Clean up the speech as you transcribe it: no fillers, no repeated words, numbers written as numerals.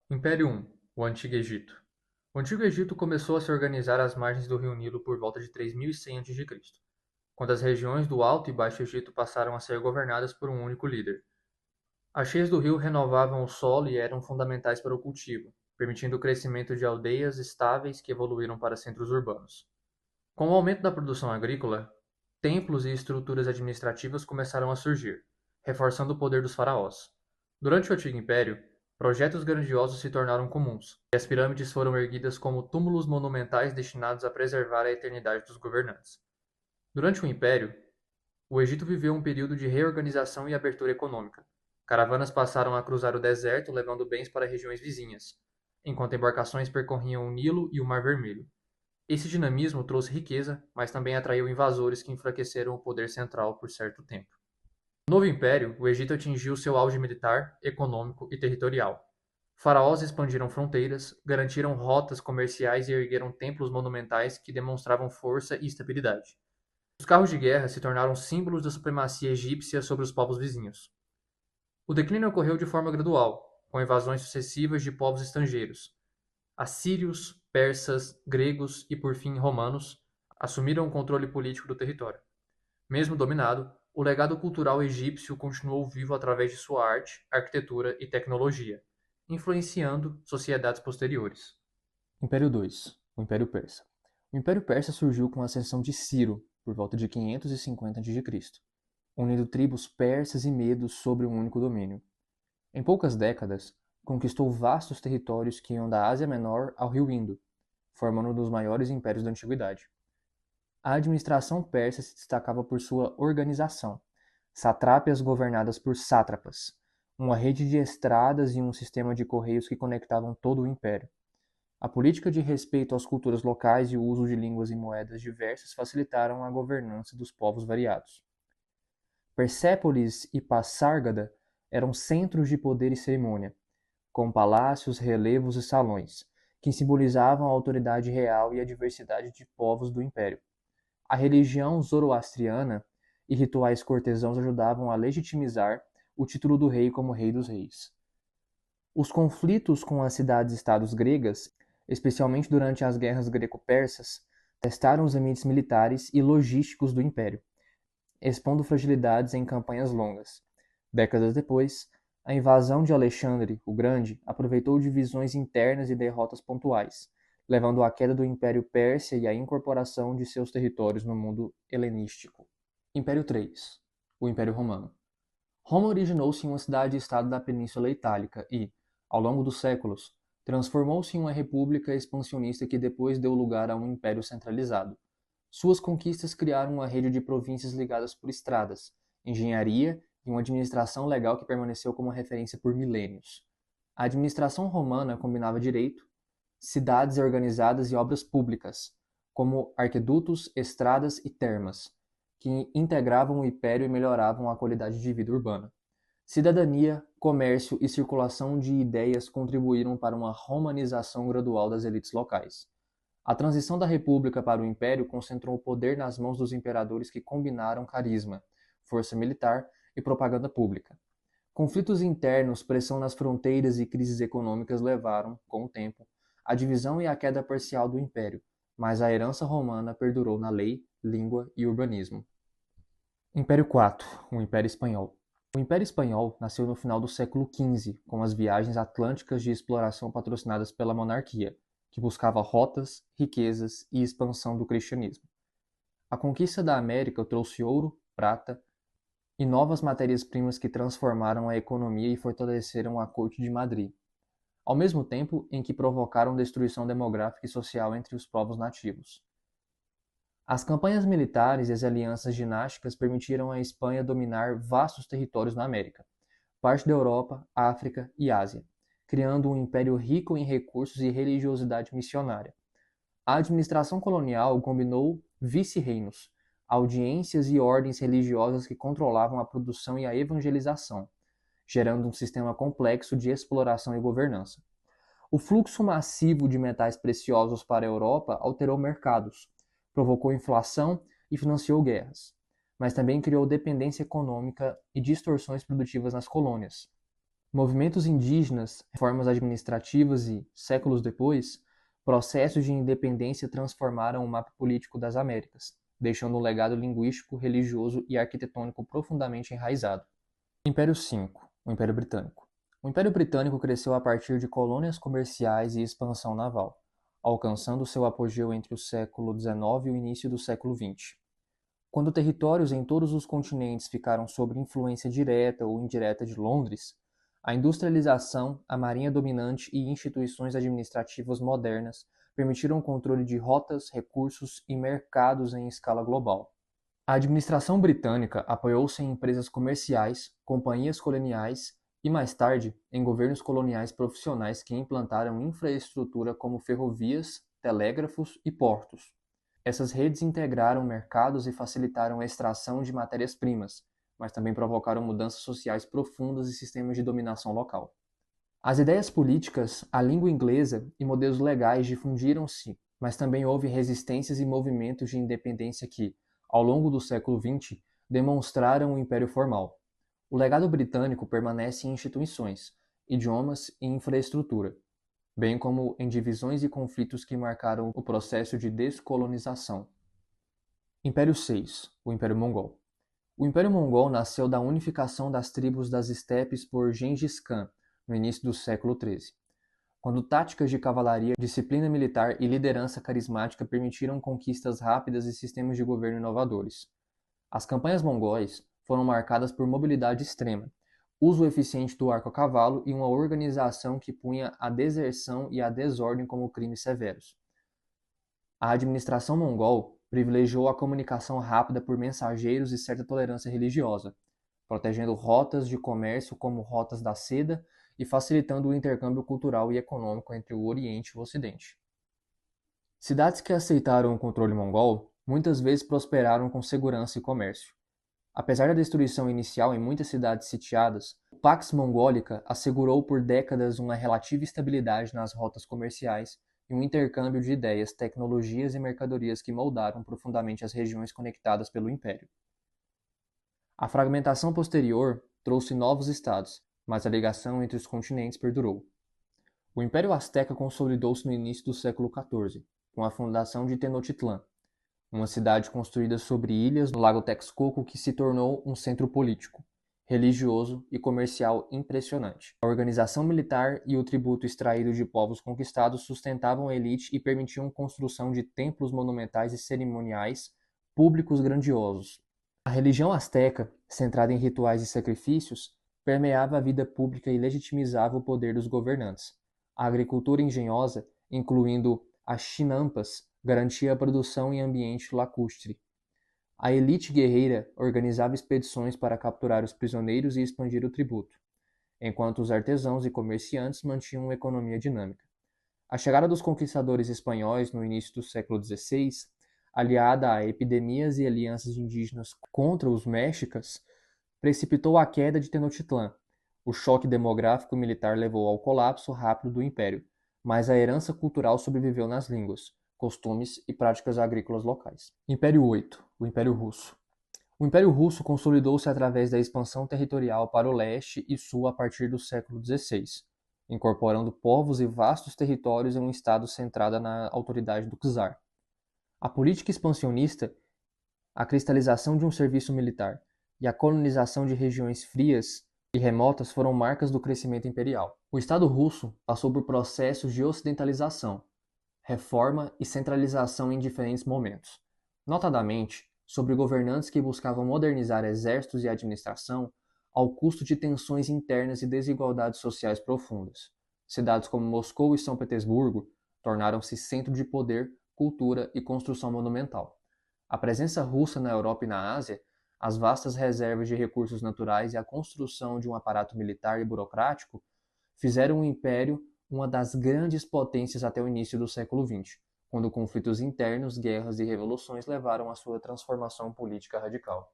Império I, o Antigo Egito. O Antigo Egito começou a se organizar às margens do rio Nilo por volta de 3100 a.C., quando as regiões do Alto e Baixo Egito passaram a ser governadas por um único líder. As cheias do rio renovavam o solo e eram fundamentais para o cultivo, permitindo o crescimento de aldeias estáveis que evoluíram para centros urbanos. Com o aumento da produção agrícola, templos e estruturas administrativas começaram a surgir, reforçando o poder dos faraós. Durante o Antigo Império, projetos grandiosos se tornaram comuns, e as pirâmides foram erguidas como túmulos monumentais destinados a preservar a eternidade dos governantes. Durante o Império, o Egito viveu um período de reorganização e abertura econômica. Caravanas passaram a cruzar o deserto levando bens para regiões vizinhas, enquanto embarcações percorriam o Nilo e o Mar Vermelho. Esse dinamismo trouxe riqueza, mas também atraiu invasores que enfraqueceram o poder central por certo tempo. No novo império, o Egito atingiu seu auge militar, econômico e territorial. Faraós expandiram fronteiras, garantiram rotas comerciais e ergueram templos monumentais que demonstravam força e estabilidade. Os carros de guerra se tornaram símbolos da supremacia egípcia sobre os povos vizinhos. O declínio ocorreu de forma gradual, com invasões sucessivas de povos estrangeiros. Assírios, persas, gregos e, por fim, romanos assumiram o controle político do território. Mesmo dominado, o legado cultural egípcio continuou vivo através de sua arte, arquitetura e tecnologia, influenciando sociedades posteriores. Império II, o Império Persa. O Império Persa surgiu com a ascensão de Ciro, por volta de 550 a.C., unindo tribos persas e medos sobre um único domínio. Em poucas décadas, conquistou vastos territórios que iam da Ásia Menor ao rio Indo, formando um dos maiores impérios da antiguidade. A administração persa se destacava por sua organização, satrápias governadas por sátrapas, uma rede de estradas e um sistema de correios que conectavam todo o império. A política de respeito às culturas locais e o uso de línguas e moedas diversas facilitaram a governança dos povos variados. Persépolis e Passárgada eram centros de poder e cerimônia, com palácios, relevos e salões, que simbolizavam a autoridade real e a diversidade de povos do império. A religião zoroastriana e rituais cortesãos ajudavam a legitimizar o título do rei como Rei dos Reis. Os conflitos com as cidades-estados gregas, especialmente durante as guerras greco-persas, testaram os limites militares e logísticos do império, expondo fragilidades em campanhas longas. Décadas depois, a invasão de Alexandre o Grande aproveitou divisões internas e derrotas pontuais, levando à queda do Império Persa e à incorporação de seus territórios no mundo helenístico. Império III, o Império Romano. Roma originou-se em uma cidade-estado da Península Itálica e, ao longo dos séculos, transformou-se em uma república expansionista que depois deu lugar a um império centralizado. Suas conquistas criaram uma rede de províncias ligadas por estradas, engenharia e uma administração legal que permaneceu como referência por milênios. A administração romana combinava direito, cidades organizadas e obras públicas, como arquedutos, estradas e termas, que integravam o império e melhoravam a qualidade de vida urbana. Cidadania, comércio e circulação de ideias contribuíram para uma romanização gradual das elites locais. A transição da república para o império concentrou o poder nas mãos dos imperadores que combinaram carisma, força militar e propaganda pública. Conflitos internos, pressão nas fronteiras e crises econômicas levaram, com o tempo, à divisão e à queda parcial do império, mas a herança romana perdurou na lei, língua e urbanismo. Império IV, o Império Espanhol. O Império Espanhol nasceu no final do século XV, com as viagens atlânticas de exploração patrocinadas pela monarquia, que buscava rotas, riquezas e expansão do cristianismo. A conquista da América trouxe ouro, prata e novas matérias-primas que transformaram a economia e fortaleceram a corte de Madrid, ao mesmo tempo em que provocaram destruição demográfica e social entre os povos nativos. As campanhas militares e as alianças dinásticas permitiram à Espanha dominar vastos territórios na América, parte da Europa, África e Ásia, criando um império rico em recursos e religiosidade missionária. A administração colonial combinou vice-reinos, audiências e ordens religiosas que controlavam a produção e a evangelização, gerando um sistema complexo de exploração e governança. O fluxo massivo de metais preciosos para a Europa alterou mercados, provocou inflação e financiou guerras, mas também criou dependência econômica e distorções produtivas nas colônias. Movimentos indígenas, reformas administrativas e, séculos depois, processos de independência transformaram o mapa político das Américas, deixando um legado linguístico, religioso e arquitetônico profundamente enraizado. Império V, o Império Britânico. O Império Britânico cresceu a partir de colônias comerciais e expansão naval, alcançando seu apogeu entre o século XIX e o início do século XX. Quando territórios em todos os continentes ficaram sob influência direta ou indireta de Londres, a industrialização, a marinha dominante e instituições administrativas modernas permitiram o controle de rotas, recursos e mercados em escala global. A administração britânica apoiou-se em empresas comerciais, companhias coloniais e, mais tarde, em governos coloniais profissionais que implantaram infraestrutura como ferrovias, telégrafos e portos. Essas redes integraram mercados e facilitaram a extração de matérias-primas, mas também provocaram mudanças sociais profundas e sistemas de dominação local. As ideias políticas, a língua inglesa e modelos legais difundiram-se, mas também houve resistências e movimentos de independência que, ao longo do século XX, demonstraram o império formal. O legado britânico permanece em instituições, idiomas e infraestrutura, bem como em divisões e conflitos que marcaram o processo de descolonização. Império VI, o Império Mongol. O Império Mongol nasceu da unificação das tribos das estepes por Gengis Khan, no início do século XIII, quando táticas de cavalaria, disciplina militar e liderança carismática permitiram conquistas rápidas e sistemas de governo inovadores. As campanhas mongóis foram marcadas por mobilidade extrema, uso eficiente do arco a cavalo e uma organização que punha a deserção e a desordem como crimes severos. A administração mongol privilegiou a comunicação rápida por mensageiros e certa tolerância religiosa, protegendo rotas de comércio como rotas da seda e facilitando o intercâmbio cultural e econômico entre o Oriente e o Ocidente. Cidades que aceitaram o controle mongol muitas vezes prosperaram com segurança e comércio. Apesar da destruição inicial em muitas cidades sitiadas, a Pax Mongólica assegurou por décadas uma relativa estabilidade nas rotas comerciais e um intercâmbio de ideias, tecnologias e mercadorias que moldaram profundamente as regiões conectadas pelo Império. A fragmentação posterior trouxe novos estados, mas a ligação entre os continentes perdurou. O Império Azteca consolidou-se no início do século XIV, com a fundação de Tenochtitlan, uma cidade construída sobre ilhas no Lago Texcoco que se tornou um centro político, religioso e comercial impressionante. A organização militar e o tributo extraído de povos conquistados sustentavam a elite e permitiam a construção de templos monumentais e cerimoniais públicos grandiosos. A religião asteca, centrada em rituais e sacrifícios, permeava a vida pública e legitimizava o poder dos governantes. A agricultura engenhosa, incluindo as chinampas, garantia a produção em ambiente lacustre. A elite guerreira organizava expedições para capturar os prisioneiros e expandir o tributo, enquanto os artesãos e comerciantes mantinham uma economia dinâmica. A chegada dos conquistadores espanhóis no início do século XVI, aliada a epidemias e alianças indígenas contra os mexicas, precipitou a queda de Tenochtitlan. O choque demográfico e militar levou ao colapso rápido do império, mas a herança cultural sobreviveu nas línguas, costumes e práticas agrícolas locais. Império VIII, o Império Russo. O Império Russo consolidou-se através da expansão territorial para o leste e sul a partir do século XVI, incorporando povos e vastos territórios em um estado centrado na autoridade do czar. A política expansionista, a cristalização de um serviço militar e a colonização de regiões frias e remotas foram marcas do crescimento imperial. O Estado russo passou por processos de ocidentalização, reforma e centralização em diferentes momentos, notadamente sobre governantes que buscavam modernizar exércitos e administração ao custo de tensões internas e desigualdades sociais profundas. Cidades como Moscou e São Petersburgo tornaram-se centro de poder, cultura e construção monumental. A presença russa na Europa e na Ásia, as vastas reservas de recursos naturais e a construção de um aparato militar e burocrático fizeram o império uma das grandes potências até o início do século XX, quando conflitos internos, guerras e revoluções levaram à sua transformação política radical.